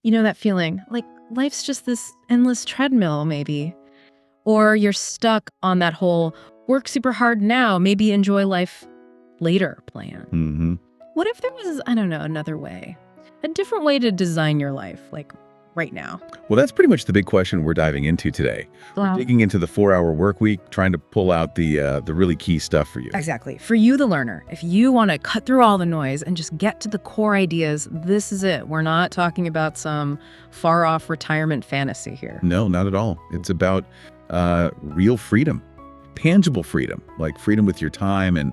You know that feeling, like life's just this endless treadmill, maybe. Or you're stuck on that whole work super hard now, maybe enjoy life later plan. Mm-hmm. What if there was, I don't know, another way? A different way to design your life, like right now? Well, that's pretty much the big question we're diving into today. Wow. We're digging into the 4-hour work week, trying to pull out the really key stuff for you. Exactly. For you, the learner, if you want to cut through all the noise and just get to the core ideas, this is it. We're not talking about some far-off retirement fantasy here. No, not at all. It's about real freedom, tangible freedom, like freedom with your time and,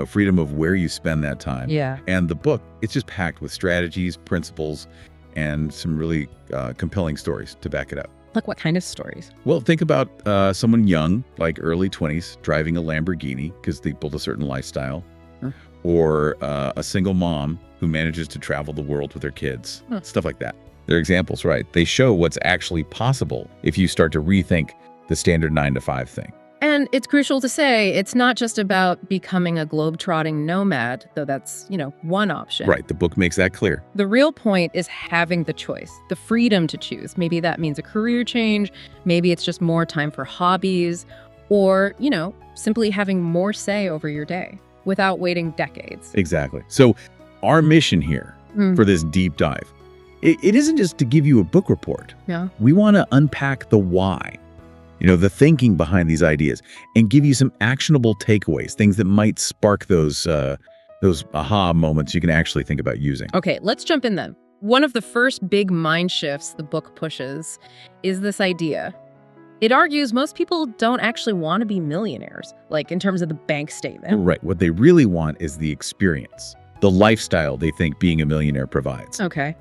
freedom of where you spend that time. Yeah. And the book, it's just packed with strategies, principles, and some really compelling stories to back it up. Like what kind of stories? Well, think about someone young, like early 20s, driving a Lamborghini because they built a certain lifestyle. Huh. Or a single mom who manages to travel the world with her kids. Huh. Stuff like that. They're examples, right? They show what's actually possible if you start to rethink the standard 9-to-5 thing. And it's crucial to say it's not just about becoming a globe-trotting nomad, though that's, one option. Right. The book makes that clear. The real point is having the choice, the freedom to choose. Maybe that means a career change. Maybe it's just more time for hobbies or, simply having more say over your day without waiting decades. Exactly. So our mission here for this deep dive, it isn't just to give you a book report. Yeah. We want to unpack the why. The thinking behind these ideas and give you some actionable takeaways, things that might spark those aha moments you can actually think about using. Okay, let's jump in then. One of the first big mind shifts the book pushes is this idea. It argues most people don't actually want to be millionaires, like in terms of the bank statement. Right. What they really want is the experience, the lifestyle they think being a millionaire provides. Okay.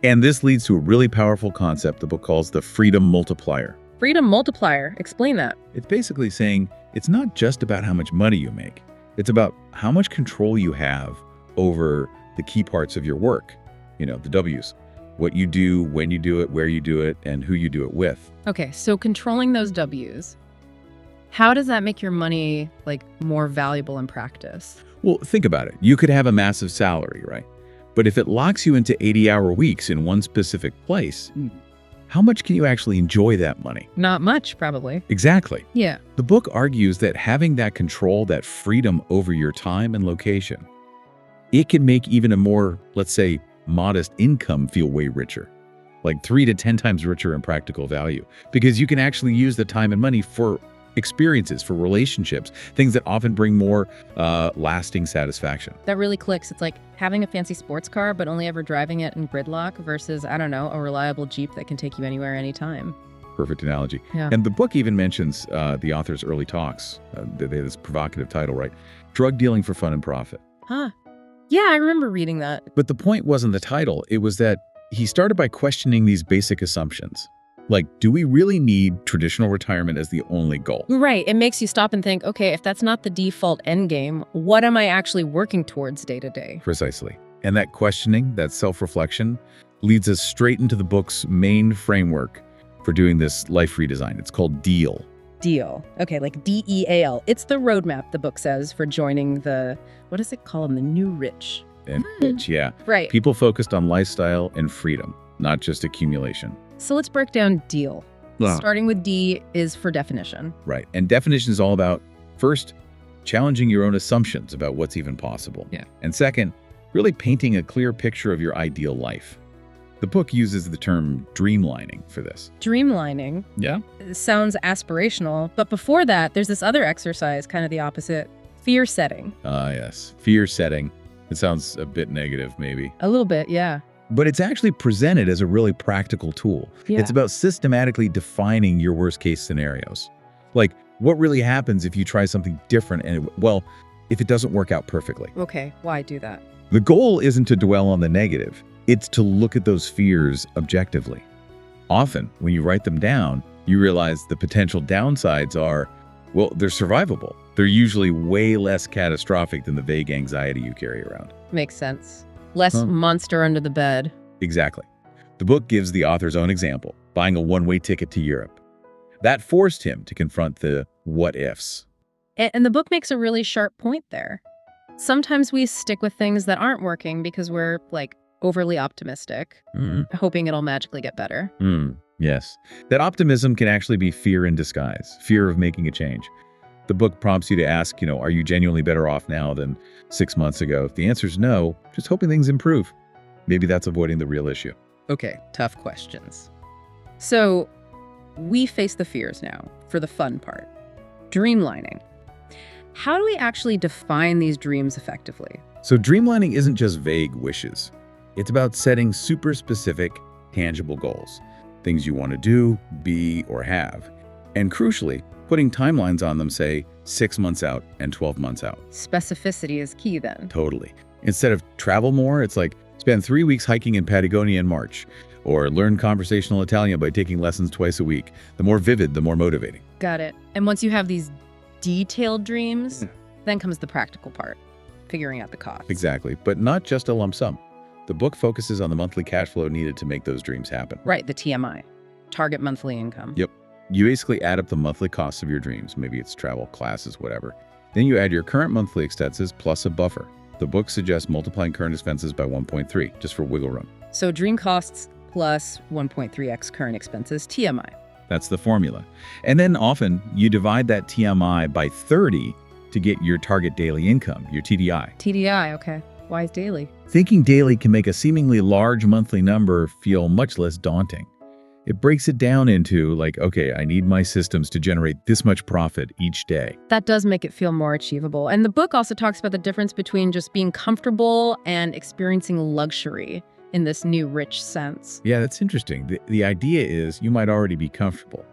And this leads to a really powerful concept the book calls the freedom multiplier. Freedom multiplier. Explain that. It's basically saying it's not just about how much money you make. It's about how much control you have over the key parts of your work, the W's. What you do, when you do it, where you do it, and who you do it with. Okay, so controlling those W's, how does that make your money more valuable in practice? Well, think about it. You could have a massive salary, right? But if it locks you into 80-hour weeks in one specific place, how much can you actually enjoy that money? Not much, probably. Exactly. Yeah. The book argues that having that control, that freedom over your time and location, it can make even a more, let's say, modest income feel way richer, like 3 to 10 times richer in practical value, because you can actually use the time and money for experiences, for relationships, things that often bring more lasting satisfaction. That really clicks. It's like having a fancy sports car, but only ever driving it in gridlock versus, I don't know, a reliable Jeep that can take you anywhere, anytime. Perfect analogy. Yeah. And the book even mentions the author's early talks. They have this provocative title, right? Drug dealing for fun and profit. Huh. Yeah, I remember reading that. But the point wasn't the title. It was that he started by questioning these basic assumptions. Like, do we really need traditional retirement as the only goal? Right. It makes you stop and think, okay, if that's not the default end game, what am I actually working towards day to day? Precisely. And that questioning, that self-reflection, leads us straight into the book's main framework for doing this life redesign. It's called DEAL. Deal. Okay, like DEAL. It's the roadmap, the book says, for joining the, what does it call them? The new rich. And rich, yeah. Right. People focused on lifestyle and freedom, not just accumulation. So let's break down DEAL. Ah. Starting with D is for definition. Right. And definition is all about, first, challenging your own assumptions about what's even possible. Yeah. And second, really painting a clear picture of your ideal life. The book uses the term dreamlining for this. Dreamlining Yeah? sounds aspirational, but before that, there's this other exercise, kind of the opposite, fear setting. Ah, yes. Fear setting. It sounds a bit negative, maybe. A little bit, yeah. But it's actually presented as a really practical tool. Yeah. It's about systematically defining your worst case scenarios. Like, what really happens if you try something different and, if it doesn't work out perfectly? Okay, why do that? The goal isn't to dwell on the negative. It's to look at those fears objectively. Often, when you write them down, you realize the potential downsides are, they're survivable. They're usually way less catastrophic than the vague anxiety you carry around. Makes sense. Less monster under the bed. Exactly. The book gives the author's own example, buying a one-way ticket to Europe. That forced him to confront the what-ifs. And the book makes a really sharp point there. Sometimes we stick with things that aren't working because we're, overly optimistic, hoping it'll magically get better. Yes. That optimism can actually be fear in disguise, fear of making a change. The book prompts you to ask, are you genuinely better off now than 6 months ago? If the answer is no, just hoping things improve. Maybe that's avoiding the real issue. Okay, tough questions. So we face the fears now for the fun part. Dreamlining. How do we actually define these dreams effectively? So dreamlining isn't just vague wishes. It's about setting super specific, tangible goals. Things you want to do, be, or have. And crucially, putting timelines on them, say, 6 months out and 12 months out. Specificity is key then. Totally. Instead of travel more, it's like spend 3 weeks hiking in Patagonia in March, or learn conversational Italian by taking lessons twice a week. The more vivid, the more motivating. Got it. And once you have these detailed dreams, then comes the practical part, figuring out the cost. Exactly, but not just a lump sum. The book focuses on the monthly cash flow needed to make those dreams happen. Right, the TMI, target monthly income. Yep. You basically add up the monthly costs of your dreams. Maybe it's travel, classes, whatever. Then you add your current monthly expenses plus a buffer. The book suggests multiplying current expenses by 1.3, just for wiggle room. So dream costs plus 1.3x current expenses, TMI. That's the formula. And then often you divide that TMI by 30 to get your target daily income, your TDI. TDI, okay. Why is daily? Thinking daily can make a seemingly large monthly number feel much less daunting. It breaks it down into like, okay, I need my systems to generate this much profit each day. That does make it feel more achievable. And the book also talks about the difference between just being comfortable and experiencing luxury in this new rich sense. Yeah, that's interesting. The idea is you might already be comfortable.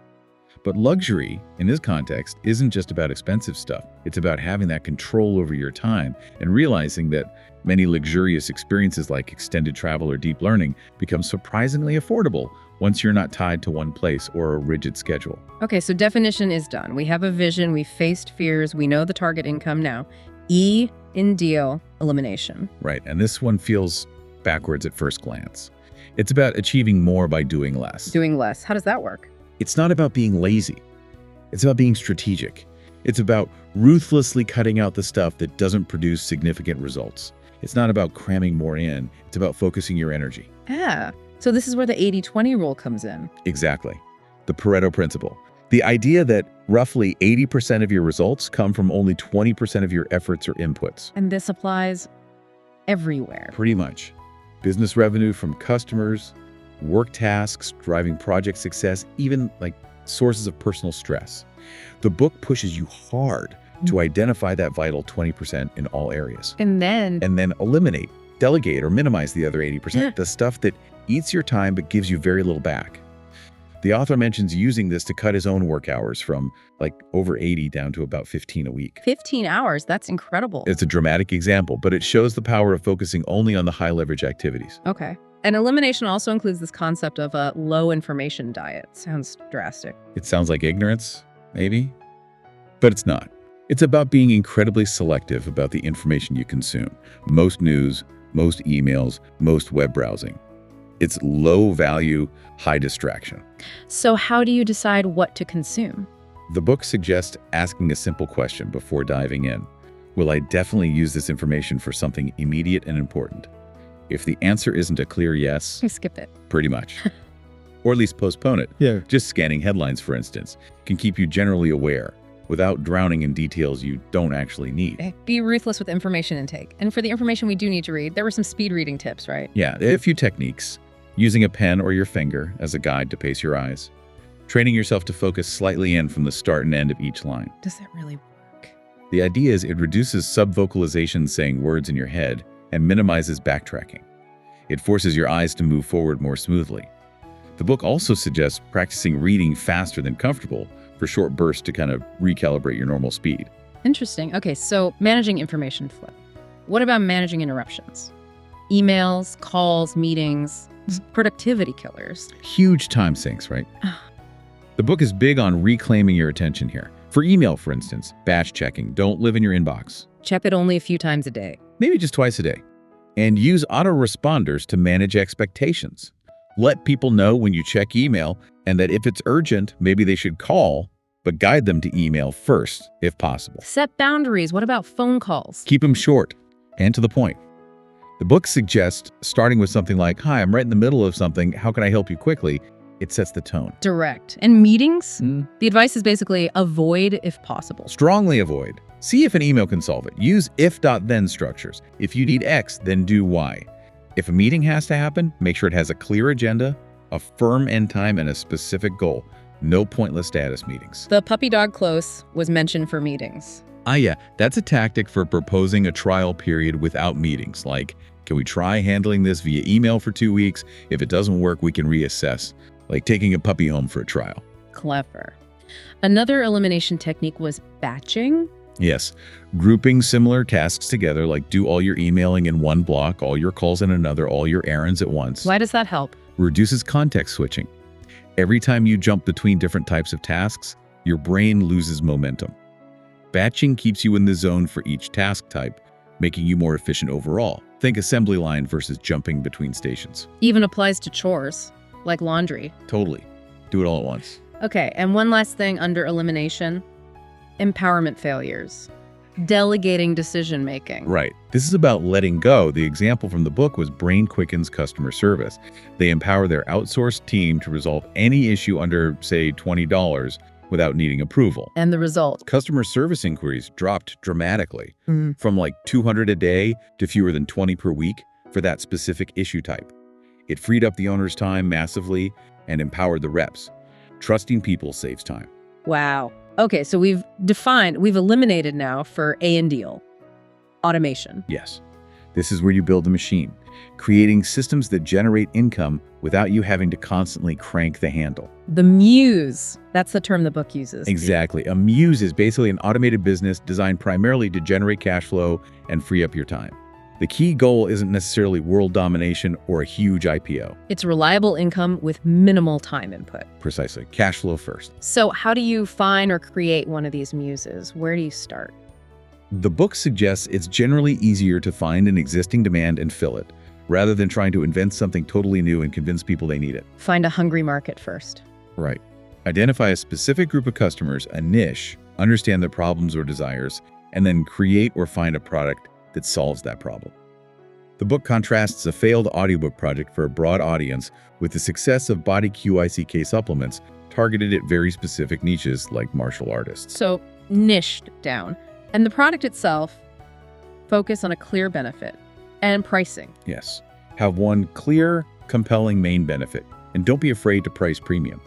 But luxury, in this context, isn't just about expensive stuff. It's about having that control over your time and realizing that many luxurious experiences like extended travel or deep learning become surprisingly affordable once you're not tied to one place or a rigid schedule. Okay, so definition is done. We have a vision, we faced fears, we know the target income now. E in deal, elimination. Right, and this one feels backwards at first glance. It's about achieving more by doing less. Doing less. How does that work? It's not about being lazy. It's about being strategic. It's about ruthlessly cutting out the stuff that doesn't produce significant results. It's not about cramming more in. It's about focusing your energy. Ah, so this is where the 80-20 rule comes in. Exactly. The Pareto principle. The idea that roughly 80% of your results come from only 20% of your efforts or inputs. And this applies everywhere. Pretty much. Business revenue from customers, work tasks, driving project success, even like sources of personal stress. The book pushes you hard to identify that vital 20% in all areas. And then Eliminate, delegate, or minimize the other 80%, the stuff that eats your time but gives you very little back. The author mentions using this to cut his own work hours from like over 80 down to about 15 a week. 15 hours, that's incredible. It's a dramatic example, but it shows the power of focusing only on the high leverage activities. Okay. And elimination also includes this concept of a low information diet. Sounds drastic. It sounds like ignorance, maybe, but it's not. It's about being incredibly selective about the information you consume. Most news, most emails, most web browsing. It's low value, high distraction. So how do you decide what to consume? The book suggests asking a simple question before diving in. Will I definitely use this information for something immediate and important? If the answer isn't a clear yes, Skip it. pretty much. Or at least postpone it. Yeah. Just scanning headlines, for instance, can keep you generally aware without drowning in details you don't actually need. Be ruthless with information intake. And for the information we do need to read, there were some speed reading tips, right? Yeah, a few techniques. Using a pen or your finger as a guide to pace your eyes. Training yourself to focus slightly in from the start and end of each line. Does that really work? The idea is it reduces subvocalization saying words in your head and minimizes backtracking. It forces your eyes to move forward more smoothly. The book also suggests practicing reading faster than comfortable for short bursts to kind of recalibrate your normal speed. Interesting. Okay, so managing information flow. What about managing interruptions? Emails, calls, meetings, productivity killers. Huge time sinks, right? The book is big on reclaiming your attention here. For email, for instance, batch checking. Don't live in your inbox. Check it only a few times a day. Maybe just twice a day. And use autoresponders to manage expectations. Let people know when you check email and that if it's urgent, maybe they should call, but guide them to email first, if possible. Set boundaries. What about phone calls? Keep them short and to the point. The book suggests starting with something like, "Hi, I'm right in the middle of something. How can I help you quickly?" It sets the tone. Direct. And meetings? The advice is basically avoid if possible. Strongly avoid. See if an email can solve it. Use if-then structures. If you need X, then do Y. If a meeting has to happen, make sure it has a clear agenda, a firm end time, and a specific goal. No pointless status meetings. The puppy dog close was mentioned for meetings. Yeah, that's a tactic for proposing a trial period without meetings. Like, can we try handling this via email for 2 weeks? If it doesn't work, we can reassess. Like taking a puppy home for a trial. Clever. Another elimination technique was batching. Yes, grouping similar tasks together, like do all your emailing in one block, all your calls in another, all your errands at once. Why does that help? Reduces context switching. Every time you jump between different types of tasks, your brain loses momentum. Batching keeps you in the zone for each task type, making you more efficient overall. Think assembly line versus jumping between stations. Even applies to chores, like laundry. Totally. Do it all at once. Okay, and one last thing under elimination, empowerment failures. Delegating decision-making. Right. This is about letting go. The example from the book was Brain Quicken's customer service. They empower their outsourced team to resolve any issue under, say, $20 without needing approval. And the result? Customer service inquiries dropped dramatically from like 200 a day to fewer than 20 per week for that specific issue type. It freed up the owner's time massively and empowered the reps. Trusting people saves time. Wow. Okay, so we've eliminated now for A and deal. Automation. Yes. This is where you build the machine, creating systems that generate income without you having to constantly crank the handle. The Muse. That's the term the book uses. Exactly. A Muse is basically an automated business designed primarily to generate cash flow and free up your time. The key goal isn't necessarily world domination or a huge IPO. It's reliable income with minimal time input. Precisely. Cash flow first. So how do you find or create one of these muses? Where do you start? The book suggests it's generally easier to find an existing demand and fill it, rather than trying to invent something totally new and convince people they need it. Find a hungry market first. Right. Identify a specific group of customers, a niche, understand their problems or desires, and then create or find a product that solves that problem. The book contrasts a failed audiobook project for a broad audience with the success of body QICK supplements targeted at very specific niches like martial artists. So niched down. And the product itself, focus on a clear benefit and pricing. Yes. Have one clear, compelling main benefit, and don't be afraid to price premium.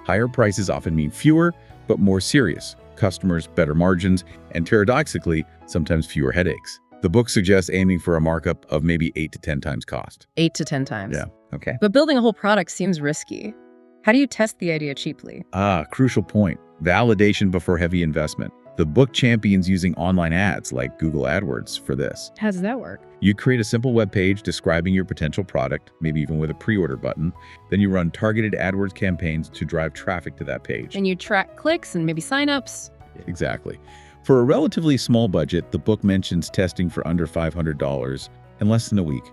Higher prices often mean fewer, but more serious customers, better margins, and paradoxically, sometimes fewer headaches. The book suggests aiming for a markup of maybe 8 to 10 times cost. 8 to 10 times. Yeah, okay. But building a whole product seems risky. How do you test the idea cheaply? Crucial point. Validation before heavy investment. The book champions using online ads like Google AdWords for this. How does that work? You create a simple web page describing your potential product, maybe even with a pre-order button. Then you run targeted AdWords campaigns to drive traffic to that page. And you track clicks and maybe signups. Exactly. For a relatively small budget, the book mentions testing for under $500 in less than a week.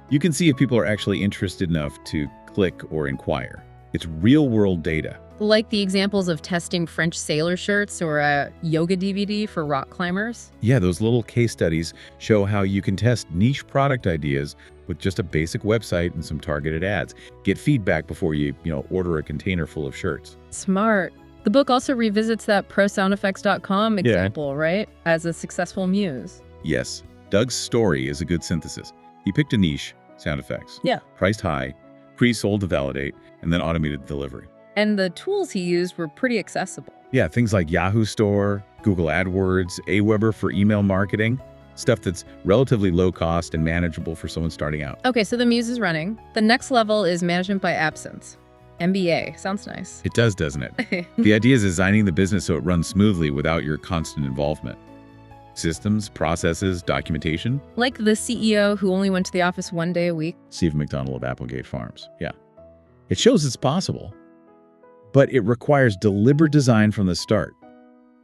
You can see if people are actually interested enough to click or inquire. It's real-world data. Like the examples of testing French sailor shirts or a yoga DVD for rock climbers? Yeah, those little case studies show how you can test niche product ideas with just a basic website and some targeted ads. Get feedback before you order a container full of shirts. Smart. The book also revisits that prosoundeffects.com example, right? As a successful muse. Yes. Doug's story is a good synthesis. He picked a niche, sound effects. Yeah. Priced high, pre-sold to validate, and then automated delivery. And the tools he used were pretty accessible. Yeah, things like Yahoo Store, Google AdWords, Aweber for email marketing, stuff that's relatively low cost and manageable for someone starting out. Okay, so the Muse is running. The next level is management by absence. MBA. Sounds nice. It does, doesn't it? The idea is designing the business so it runs smoothly without your constant involvement. Systems, processes, documentation. Like the CEO who only went to the office 1 day a week. Steve McDonald of Applegate Farms. Yeah. It shows it's possible, but it requires deliberate design from the start.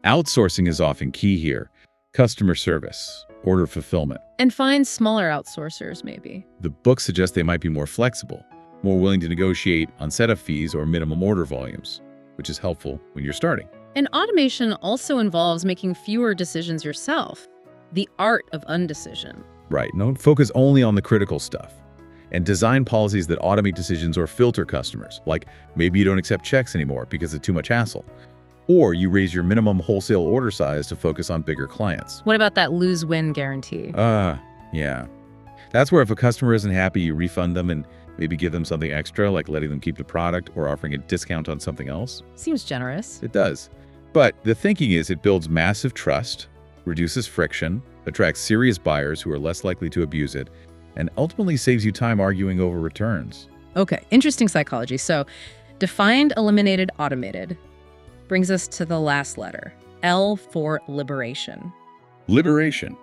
Outsourcing is often key here. Customer service, order fulfillment. And find smaller outsourcers, maybe. The book suggests they might be more flexible, more willing to negotiate on setup fees or minimum order volumes, which is helpful when you're starting. And automation also involves making fewer decisions yourself. The art of undecision. Right. No, focus only on the critical stuff. And design policies that automate decisions or filter customers. Like maybe you don't accept checks anymore because it's too much hassle. Or you raise your minimum wholesale order size to focus on bigger clients. What about that lose-win guarantee? Yeah. That's where if a customer isn't happy, you refund them and maybe give them something extra, like letting them keep the product or offering a discount on something else. Seems generous. It does. But the thinking is it builds massive trust, reduces friction, attracts serious buyers who are less likely to abuse it, and ultimately saves you time arguing over returns. Okay, interesting psychology. So, defined, eliminated, automated brings us to the last letter, L for liberation. Liberation.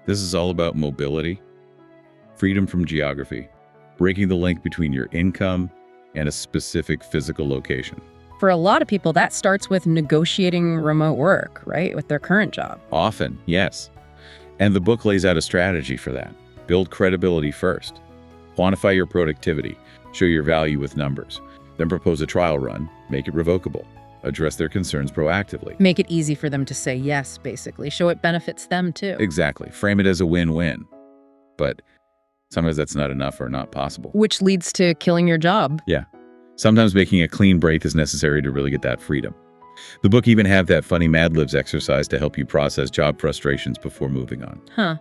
This is all about mobility, freedom from geography, breaking the link between your income and a specific physical location. For a lot of people, that starts with negotiating remote work, right, with their current job. Often, yes. And the book lays out a strategy for that. Build credibility first. Quantify your productivity. Show your value with numbers. Then propose a trial run. Make it revocable. Address their concerns proactively. Make it easy for them to say yes, basically. Show it benefits them, too. Exactly. Frame it as a win-win. But sometimes that's not enough or not possible. Which leads to killing your job. Yeah. Sometimes making a clean break is necessary to really get that freedom. The book even have that funny Mad Libs exercise to help you process job frustrations before moving on. Huh.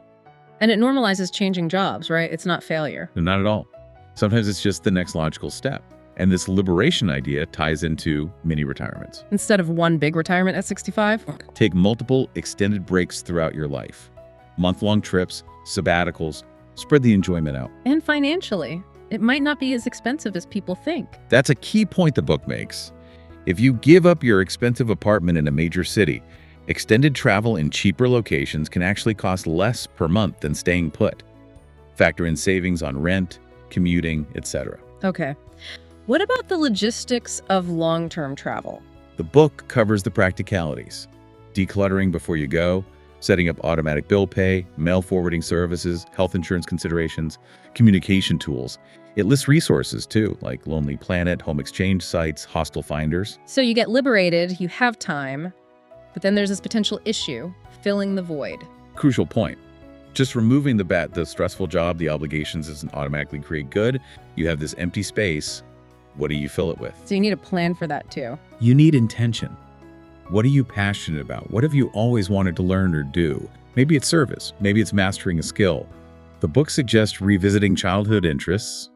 And it normalizes changing jobs, right? It's not failure. No, not at all. Sometimes it's just the next logical step. And this liberation idea ties into mini retirements. Instead of one big retirement at 65? Take multiple extended breaks throughout your life. Month-long trips, sabbaticals, spread the enjoyment out. And financially, it might not be as expensive as people think. That's a key point the book makes. If you give up your expensive apartment in a major city, extended travel in cheaper locations can actually cost less per month than staying put. Factor in savings on rent, commuting, etc. Okay. What about the logistics of long-term travel? The book covers the practicalities. Decluttering before you go, setting up automatic bill pay, mail forwarding services, health insurance considerations, communication tools. It lists resources too, like Lonely Planet, home exchange sites, hostel finders. So you get liberated, you have time, but then there's this potential issue, filling the void. Crucial point. Just removing the stressful job, the obligations doesn't automatically create good. You have this empty space. What do you fill it with? So you need a plan for that too. You need intention. What are you passionate about? What have you always wanted to learn or do? Maybe it's service. Maybe it's mastering a skill. The book suggests revisiting childhood interests.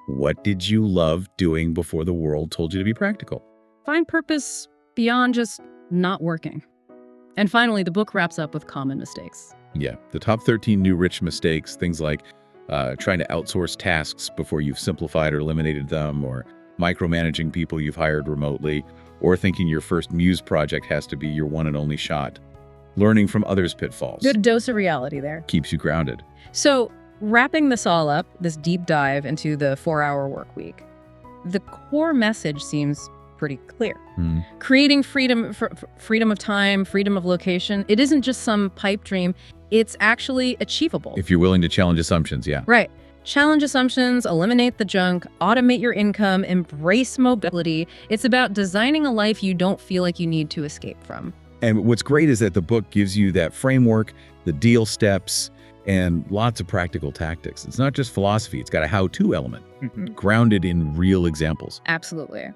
What did you love doing before the world told you to be practical? Find purpose beyond just not working. And finally, the book wraps up with common mistakes. Yeah, the top 13 new rich mistakes, things like trying to outsource tasks before you've simplified or eliminated them, or micromanaging people you've hired remotely, or thinking your first Muse project has to be your one and only shot. Learning from others' pitfalls. Good dose of reality there. Keeps you grounded. So, wrapping this all up, this deep dive into the 4-hour work week, the core message seems pretty clear. Creating freedom of time, freedom of location. It isn't just some pipe dream. It's actually achievable. If you're willing to challenge assumptions, yeah. Right. Challenge assumptions, eliminate the junk, automate your income, embrace mobility. It's about designing a life you don't feel like you need to escape from. And what's great is that the book gives you that framework, the deal steps, and lots of practical tactics. It's not just philosophy. It's got a how-to element, grounded in real examples. Absolutely.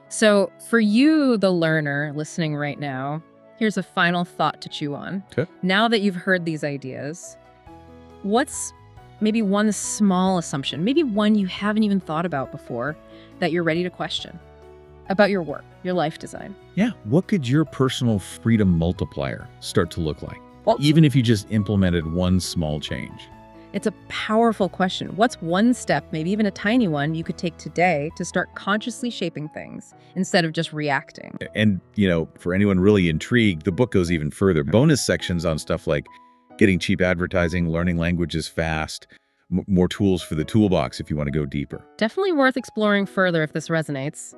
So for you, the learner listening right now, here's a final thought to chew on. Okay. Now that you've heard these ideas, what's maybe one small assumption, maybe one you haven't even thought about before, that you're ready to question about your work, your life design? Yeah. What could your personal freedom multiplier start to look like? Well, Even if you just implemented one small change. it's a powerful question. What's one step, maybe even a tiny one, you could take today to start consciously shaping things instead of just reacting? And, for anyone really intrigued, the book goes even further. Bonus sections on stuff like getting cheap advertising, learning languages fast, more tools for the toolbox if you want to go deeper. Definitely worth exploring further if this resonates.